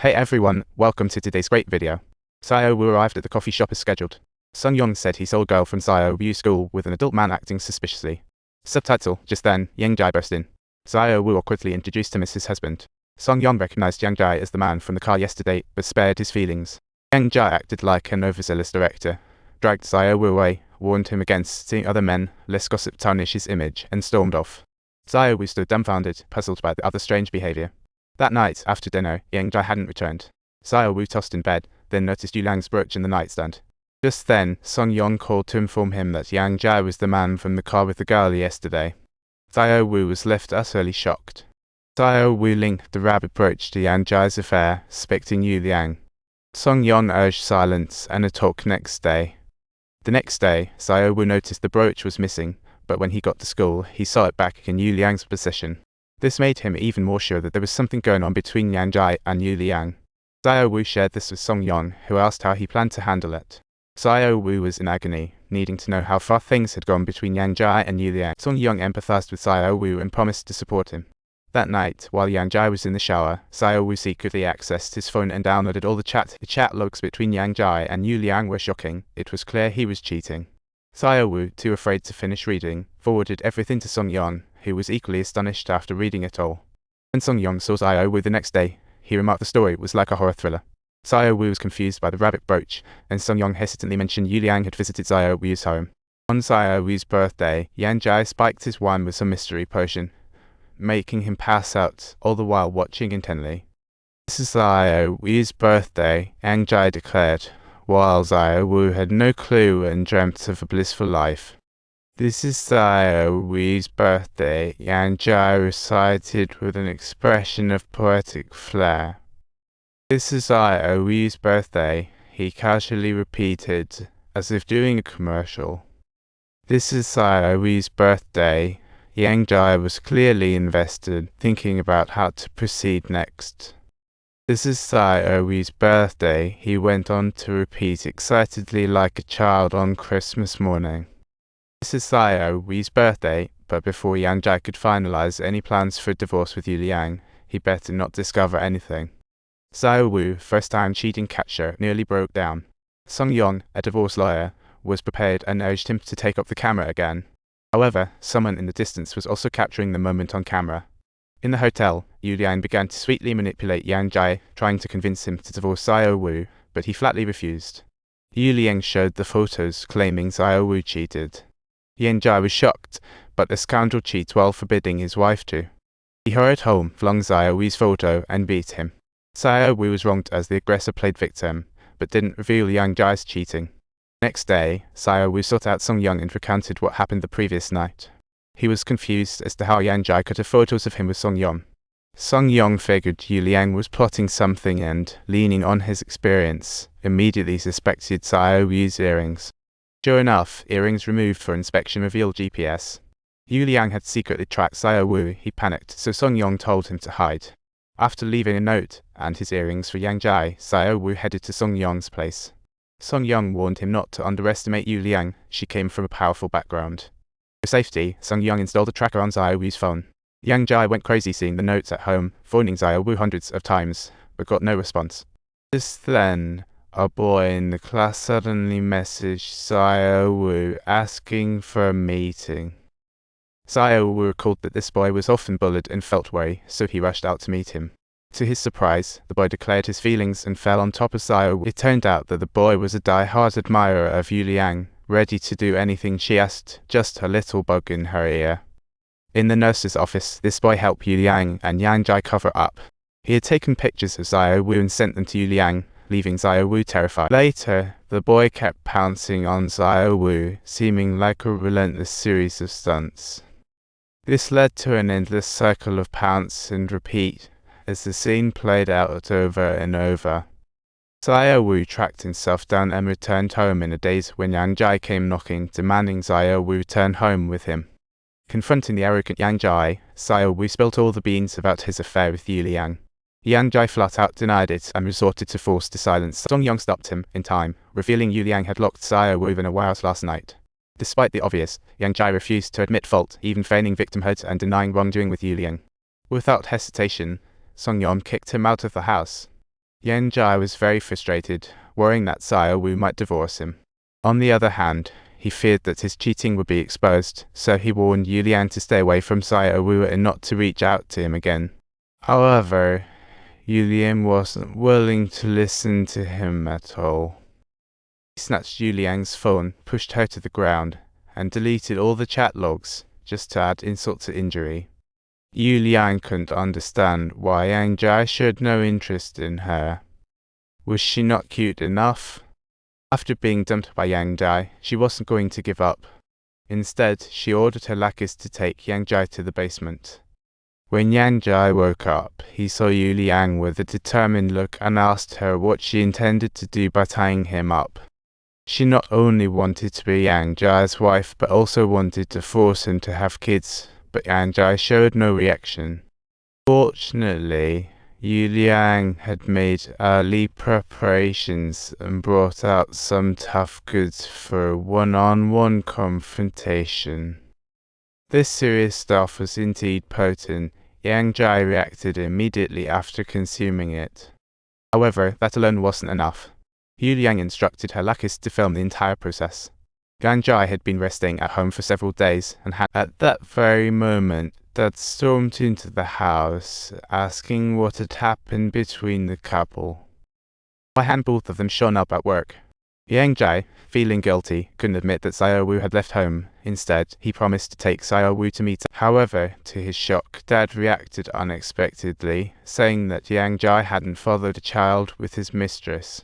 Hey everyone, welcome to today's great video. Xiao Wu arrived at the coffee shop as scheduled. Sung Yong said he saw a girl from Xiao Wu's school with an adult man acting suspiciously. Subtitle: Just then, Yang Jai burst in. Xiao Wu awkwardly introduced him as his husband. Sung Yong recognized Yang Jai as the man from the car yesterday, but spared his feelings. Yang Jai acted like an overzealous director, dragged Xiao Wu away, warned him against seeing other men, lest gossip tarnish his image, and stormed off. Xiao Wu stood dumbfounded, puzzled by the other's strange behavior. That night, after dinner, Yang Jai hadn't returned. Xiao Wu tossed in bed, then noticed Yu Liang's brooch in the nightstand. Just then, Sung Yong called to inform him that Yang Jai was the man from the car with the girl yesterday. Xiao Wu was left utterly shocked. Xiao Wu linked the rabbit brooch to Yang Jai's affair, suspecting Yu Liang. Sung Yong urged silence and a talk next day. The next day, Xiao Wu noticed the brooch was missing, but when he got to school, he saw it back in Yu Liang's possession. This made him even more sure that there was something going on between Yang Jai and Yu Liang. Xiao Wu shared this with Sung Yong, who asked how he planned to handle it. Xiao Wu was in agony, needing to know how far things had gone between Yang Jai and Yu Liang. Sung Yong empathized with Xiao Wu and promised to support him. That night, while Yang Jai was in the shower, Xiao Wu secretly accessed his phone and downloaded all the chat. The chat logs between Yang Jai and Yu Liang were shocking. It was clear he was cheating. Xiao Wu, too afraid to finish reading, forwarded everything to Sung Yong, who was equally astonished after reading it all. When Sung Yong saw Xiao Wu the next day, he remarked the story was like a horror thriller. Xiao Wu was confused by the rabbit brooch, and Sung Yong hesitantly mentioned Yu Liang had visited Xiao Wu's home. On Xiao Wu's birthday, Yang Jai spiked his wine with some mystery potion, making him pass out, all the while watching intently. "This is Xiao Wu's birthday," Yang Jai declared, while Xiao Wu had no clue and dreamt of a blissful life. "This is Xiao Wu's birthday," Yang Jai recited with an expression of poetic flair. "This is Xiao Wu's birthday," he casually repeated, as if doing a commercial. "This is Xiao Wu's birthday." Yang Jai was clearly invested, thinking about how to proceed next. "This is Xiao Wu's birthday," he went on to repeat excitedly like a child on Christmas morning. "This is Xiao Wu's birthday," but before Yang Jai could finalize any plans for a divorce with Yu Liang, he better not discover anything. Xiao Wu, first-time cheating catcher, nearly broke down. Sung Yong, a divorce lawyer, was prepared and urged him to take up the camera again. However, someone in the distance was also capturing the moment on camera. In the hotel, Yu Liang began to sweetly manipulate Yang Jai, trying to convince him to divorce Xiao Wu, but he flatly refused. Yu Liang showed the photos, claiming Xiao Wu cheated. Yang Jai was shocked, but the scoundrel cheats while forbidding his wife to. He hurried home, flung Xiao Wu's photo, and beat him. Xiao Wu was wronged as the aggressor played victim, but didn't reveal Yang Jai's cheating. Next day, Xiao Wu sought out Sung Yong and recounted what happened the previous night. He was confused as to how Yang Jai could have photos of him with Sung Yong. Sung Yong figured Yu Liang was plotting something and, leaning on his experience, immediately suspected Xiao Wu's earrings. Sure enough, earrings removed for inspection revealed GPS. Yu Liang had secretly tracked Xiao Wu. He panicked, so Sung Yong told him to hide. After leaving a note and his earrings for Yang Jai, Xiao Wu headed to Sung Yong's place. Sung Yong warned him not to underestimate Yu Liang. She came from a powerful background. For safety, Sung Yong installed a tracker on Xiao Wu's phone. Yang Jai went crazy seeing the notes at home, phoning Xiao Wu hundreds of times, but got no response. Just then, a boy in the class suddenly messaged Xiao Wu asking for a meeting. Xiao Wu recalled that this boy was often bullied and felt worry, so he rushed out to meet him. To his surprise, the boy declared his feelings and fell on top of Xiao Wu. It turned out that the boy was a die-hard admirer of Yu Liang, ready to do anything she asked, just a little bug in her ear. In the nurse's office, this boy helped Yu Liang and Yang Jai cover up. He had taken pictures of Xiao Wu and sent them to Yu Liang, leaving Xiao Wu terrified. Later, the boy kept pouncing on Xiao Wu, seeming like a relentless series of stunts. This led to an endless cycle of pounce and repeat, as the scene played out over and over. Xiao Wu tracked himself down and returned home in a daze when Yang Jai came knocking, demanding Xiao Wu return home with him. Confronting the arrogant Yang Jai, Xiao Wu spilled all the beans about his affair with Yu Liang. Yang Jai flat out denied it and resorted to forced silence. Sung Yong stopped him, in time, revealing Yu Liang had locked Xiao Wu in a warehouse last night. Despite the obvious, Yang Jai refused to admit fault, even feigning victimhood and denying wrongdoing with Yu Liang. Without hesitation, Sung Yong kicked him out of the house. Yang Jai was very frustrated, worrying that Xiao Wu might divorce him. On the other hand, he feared that his cheating would be exposed, so he warned Yu Liang to stay away from Xiao Wu and not to reach out to him again. However, Yu Liang wasn't willing to listen to him at all. He snatched Yu Liang's phone, pushed her to the ground, and deleted all the chat logs, just to add insult to injury. Yu Liang couldn't understand why Yang Jai showed no interest in her. Was she not cute enough? After being dumped by Yang Jai, she wasn't going to give up. Instead, she ordered her lackeys to take Yang Jai to the basement. When Yang Jai woke up, he saw Yu Liang with a determined look and asked her what she intended to do by tying him up. She not only wanted to be Yang Jai's wife, but also wanted to force him to have kids, but Yang Jai showed no reaction. Fortunately, Yu Liang had made early preparations and brought out some tough goods for a one-on-one confrontation. This serious stuff was indeed potent. Yang Jai reacted immediately after consuming it. However, that alone wasn't enough. Yu Liang instructed her lackeys to film the entire process. Yang Jai had been resting at home for several days, and had at that very moment Dad stormed into the house, asking what had happened between the couple. By hand, both of them shone up at work. Yang Jai, feeling guilty, couldn't admit that Xiao Wu had left home. Instead, he promised to take Xiao Wu to meet her. However, to his shock, Dad reacted unexpectedly, saying that Yang Jai hadn't fathered a child with his mistress.